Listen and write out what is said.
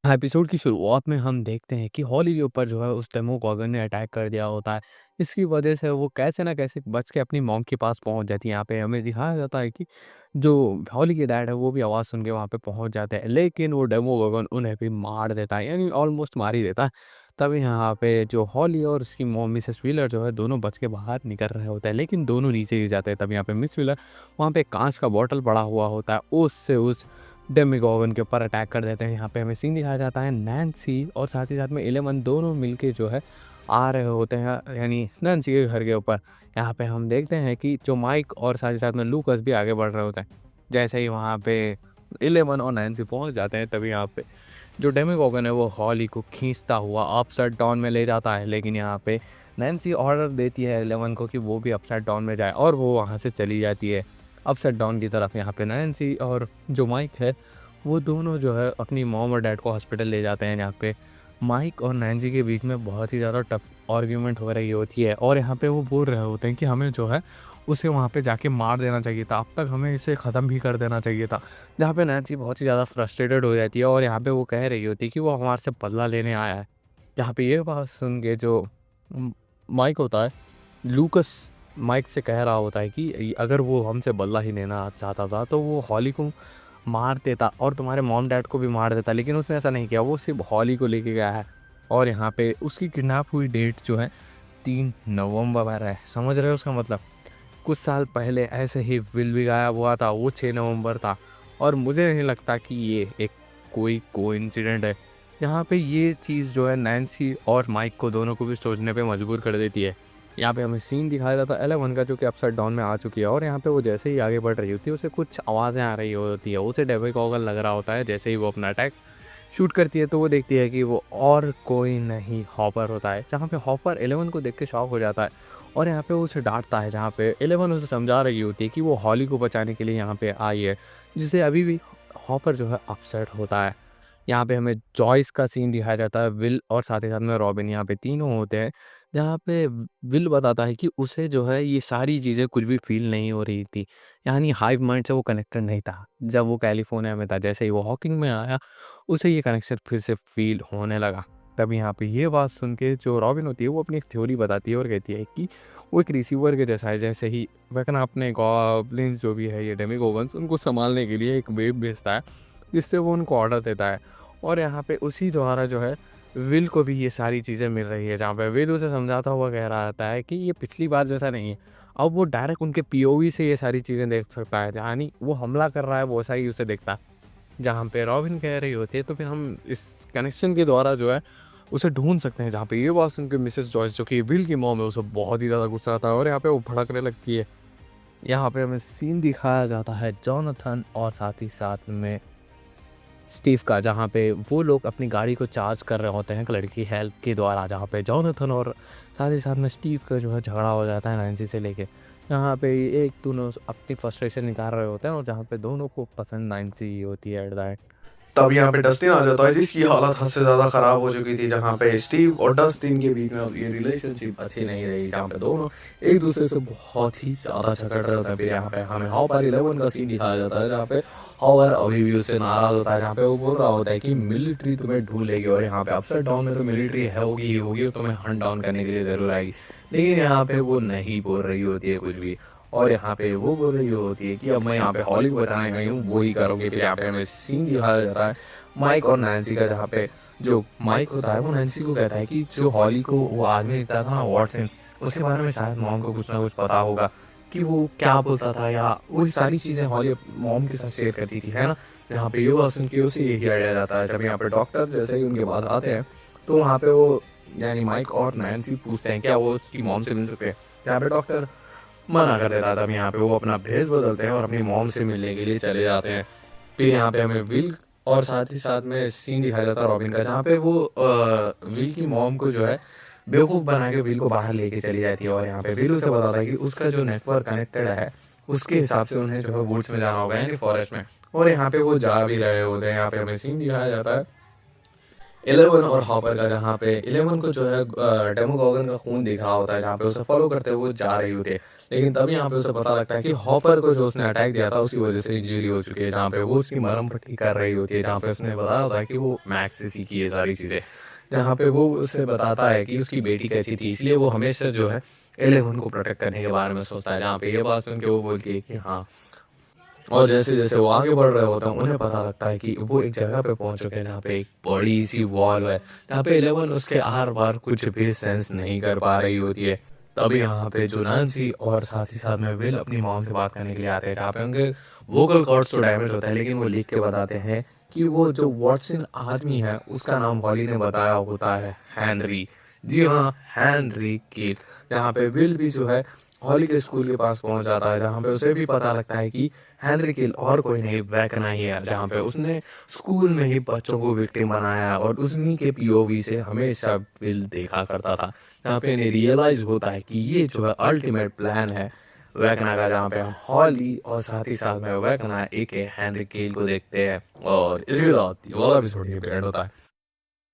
Episode की शुरुआत में हम देखते हैं कि हॉली के ऊपर जो है उस डेमोगोगन ने अटैक कर दिया होता है। इसकी वजह से वो कैसे ना कैसे बच के अपनी मॉम के पास पहुंच जाती है। यहाँ पे हमें दिखाया जाता है कि जो हॉली के डैड है वो भी आवाज़ सुन के वहाँ पे पहुंच जाते हैं, लेकिन वो डेमोगोगन उन्हें भी मार देता है, यानी ऑलमोस्ट मार ही देता है। तभी यहाँ पे जो हॉली और उसकी मॉम मिसेस व्हीलर जो है दोनों बच के बाहर निकल रहे होते हैं, लेकिन दोनों नीचे गिर जाते हैं। तब यहाँ पे मिस व्हीलर वहाँ पे कांच का बॉटल पड़ा हुआ होता है, उससे उस डेमिगोगन के ऊपर अटैक कर देते हैं। यहाँ पे हमें सीन दिखाया जाता है, नैन्सी और साथ ही साथ में इलेवन दोनों मिलके जो है आ रहे होते हैं, यानी नैन्सी के घर के ऊपर। यहाँ पे हम देखते हैं कि जो माइक और साथ ही साथ में लूकस भी आगे बढ़ रहे होते हैं। जैसे ही वहाँ पे इलेवन और नैन्सी पहुँच जाते हैं, तभी यहाँ पे जो डेमिगोगन है वो हॉली को खींचता हुआ अपसाइड डाउन में ले जाता है, लेकिन यहाँ पे नैन्सी ऑर्डर देती है इलेवन को कि वो भी अपसाइड डाउन में जाए, और वो वहाँ से चली जाती है अपसाइड डाउन की तरफ। यहाँ पे नैन्सी और जो माइक है वो दोनों जो है अपनी मॉम और डैड को हॉस्पिटल ले जाते हैं। यहाँ पे माइक और नैन्सी के बीच में बहुत ही ज़्यादा टफ आर्ग्यूमेंट हो रही होती है, और यहाँ पे वो बोल रहे होते हैं कि हमें जो है उसे वहाँ पे जाके मार देना चाहिए था, अब तक हमें इसे ख़त्म भी कर देना चाहिए था। जहाँ पे नैन्सी बहुत ही ज़्यादा फ्रस्ट्रेटेड हो जाती है, और यहाँ पे वो कह रही होती है कि वो हमारे से बदला लेने आया है। यहाँ पे ये बात सुन के जो म माइक होता है, लूकस माइक से कह रहा होता है कि अगर वो हमसे बदला ही लेना चाहता था तो वो हॉली को मार देता और तुम्हारे मॉम डैड को भी मार देता, लेकिन उसने ऐसा नहीं किया, वो सिर्फ हॉली को लेके गया है। और यहाँ पे उसकी किडनैप हुई डेट जो है 3 नवंबर है। समझ रहे हो उसका मतलब? कुछ साल पहले ऐसे ही विल भी गायब हुआ था, वो 6 नवंबर था। और मुझे नहीं लगता कि ये एक कोई कोइंसिडेंट है। यहाँ पे ये चीज़ जो है नैन्सी और माइक को दोनों को भी सोचने पे मजबूर कर देती है। यहाँ पे हमें सीन दिखाया जाता है एलेवन का, जो कि अपसाइड डाउन में आ चुकी है, और यहाँ पे वो जैसे ही आगे बढ़ रही होती है उसे कुछ आवाज़ें आ रही होती है। उसे डेमिगोगन लग रहा होता है। जैसे ही वो अपना अटैक शूट करती है तो वो देखती है कि वो और कोई नहीं हॉपर होता है, जहाँ पे हॉपर इलेवन को देख के शॉक हो जाता है और यहाँ पे वो उसे डांटता है। जहाँ पे इलेवन उसे समझा रही होती है कि वो हॉली को बचाने के लिए यहाँ पे आई है, जिससे अभी भी हॉपर जो है अपसेट होता है। यहाँ पे हमें जॉयस का सीन दिखाया जाता है, विल और साथ ही साथ में रॉबिन यहाँ पे तीनों होते हैं। जहाँ पे विल बताता है कि उसे जो है ये सारी चीज़ें कुछ भी फील नहीं हो रही थी, यानी हाइव माइंड से वो कनेक्टेड नहीं था जब वो कैलिफोर्निया में था। जैसे ही वो हॉकिंग में आया उसे ये कनेक्शन फिर से फील होने लगा। तब यहाँ पे ये बात सुन के जो रॉबिन होती है वो अपनी एक थ्योरी बताती है और कहती है कि वो एक रिसीवर के जैसा है। जैसे ही वैकना अपने गॉब्लिन्स जो भी है ये डेमिगोगन्स उनको संभालने के लिए एक वेव भेजता है, जिससे वो उनको ऑर्डर देता है। और यहाँ पे उसी द्वारा जो है विल को भी ये सारी चीज़ें मिल रही है, जहाँ पे विल उसे समझाता हुआ कह रहा था है कि ये पिछली बार जैसा नहीं है। अब वो डायरेक्ट उनके पीओवी से ये सारी चीज़ें देख सकता है, यानी वो हमला कर रहा है वो ऐसा ही उसे दिखता है। जहाँ पे रॉबिन कह रही होती है तो फिर हम इस कनेक्शन के द्वारा जो है उसे ढूंढ सकते हैं। जहाँ पे ये बात सुन के मिसेस जॉयस जो कि विल की मॉम है उसे बहुत ही ज़्यादा गुस्सा आता है और यहाँ पे वो भड़कने लगती है। यहाँ पे हमें सीन दिखाया जाता है जॉनथन और साथ ही साथ में स्टीव का, जहाँ पे वो लोग अपनी गाड़ी को चार्ज कर रहे होते हैं एक लड़की हेल्प के द्वारा। जहाँ पे जॉनथन और साथ ही साथ में स्टीव का जो है झगड़ा हो जाता है नैन्सी से लेके। यहाँ पे एक दोनों अपनी फ्रस्ट्रेशन निकाल रहे होते हैं और जहाँ पे दोनों को पसंद नैन्सी ही होती है एट द एंड। तब यहाँ पे डस्टिन आ जाता है जिसकी हालत हद से ज़्यादा ख़राब हो चुकी थी। जहाँ पे स्टीव और डस्टिन के बीच में अब ये रिलेशनशिप अच्छी नहीं रही, जहाँ पे दोनों एक दूसरे से बहुत ही ज़्यादा झगड़ रहे होते हैं। फिर यहाँ पे हमें हॉपर इलेवन का सीन दिखाया जाता है, जहाँ पे हॉपर अभी भी उससे नाराज़ होता है। जहाँ पे वो बोल रहा होता है कि मिलिट्री तुम्हें ढूंढेगी और यहाँ पे अपसाइड डाउन में तो मिलिट्री है होगी ही होगी और तुम्हें हंट डाउन करने के लिए ज़रूर आएगी। लेकिन यहाँ पे वो नहीं बोल रही होती है कुछ भी, और यहाँ पे वो बोल रही होती है कि अब मैं यहाँ पे हॉली को बचाने गई हूँ, वो ही करोगे। फिर यहाँ पे हमें सीन दिखाया जाता है माइक और नैन्सी का, जहाँ पे जो माइक होता है वो नैन्सी को कहता है कि जो हॉली को वो आदमी दिखता था ना वॉटसन, उसके बारे में शायद मॉम को कुछ ना कुछ पता होगा कि वो क्या बोलता था, या वो सारी चीज़ें हॉली मॉम के साथ शेयर करती थी, है ना। यहाँ पे ये बात सुन के उसे यही आइडिया जाता है। जब यहाँ पे डॉक्टर जैसे ही उनके पास आते हैं तो वहाँ पे वो यानी माइक और नैन्सी पूछते हैं क्या वो उसकी मॉम से मिल सकते हैं। यहाँ पे डॉक्टर मना कर देता था। तब यहाँ पे वो अपना भेष बदलते हैं और अपनी मॉम से मिलने के लिए चले जाते हैं। फिर यहाँ पे हमें विल और साथ ही साथ में सीन दिखाया जाता है रॉबिन का, जहाँ पे वो विल की मॉम को जो है बेवकूफ़ बना के विल को बाहर लेके चली जाती है। और यहाँ पे विल उसे बताता है कि उसका जो नेटवर्क कनेक्टेड है उसके हिसाब से उन्हें जो है वुड्स में जाना होगा, यानी फॉरेस्ट में। और यहाँ पे वो जा भी रहे होते हैं। यहाँ पे हमें सीन दिखाया जाता है 11 और हॉपर का, जहाँ पे 11 को जो है डेमोगोगन का खून दिख रहा होता है, जहाँ पे उसे फॉलो करते हुए वो जा रही होती है। लेकिन तभी यहाँ पे उसे पता लगता है कि हॉपर को जो उसने अटैक दिया था उसकी वजह से इंजरी हो चुकी है, जहाँ पे वो उसकी मरहम पट्टी कर रही होती है, जहाँ पे उसने बताया होता है कि वो मैक्स से सीखी ये सारी चीज़ें। जहाँ पे वो उसे बताता है कि उसकी बेटी कैसी थी, इसलिए वो हमेशा जो है 11 को प्रोटेक्ट करने के बारे में सोचता है। जहाँ पे ये बात सुन के वो बोलती है कि हाँ, और जैसे-जैसे वो आगे बढ़ रहे होते हैं, उन्हें पता लगता है कि वो एक जगह पे पहुँच चुके हैं, जहाँ पे एक बड़ी-सी वॉल है, जहाँ पे 11 उसके आर-पार कुछ भी सेंस नहीं कर पा रही होती है। तभी यहाँ पे जो नांसी और साथ ही साथ में विल अपनी मॉम से बात करने के लिए आते हैं, जहाँ पे उनके वोकल कॉर्ड्स तो डैमेज होता है, लेकिन वो लिख के बताते हैं कि वो जो वॉटसन आदमी है, उसका नाम हॉली ने बताया होता है हेनरी। जी हाँ, हेनरी किड। जहाँ पे विल भी जो है हॉली के स्कूल के पास पहुँच जाता है, जहाँ पे उसे भी पता लगता है कि हेनरी किल और कोई नहीं वैकना ही है, जहाँ पे उसने स्कूल में ही बच्चों को विक्टिम बनाया और उन्हीं के पीओवी से हमेशा विल देखा करता था। यहाँ पे इन्हें रियलाइज होता है कि ये जो है अल्टीमेट प्लान है वैकना का, जहाँ पे हम हॉली और साथ ही साथ में वैकना एक हेनरी किल को देखते हैं और इसी के साथ ये वाला एपिसोड ये एंड होता है।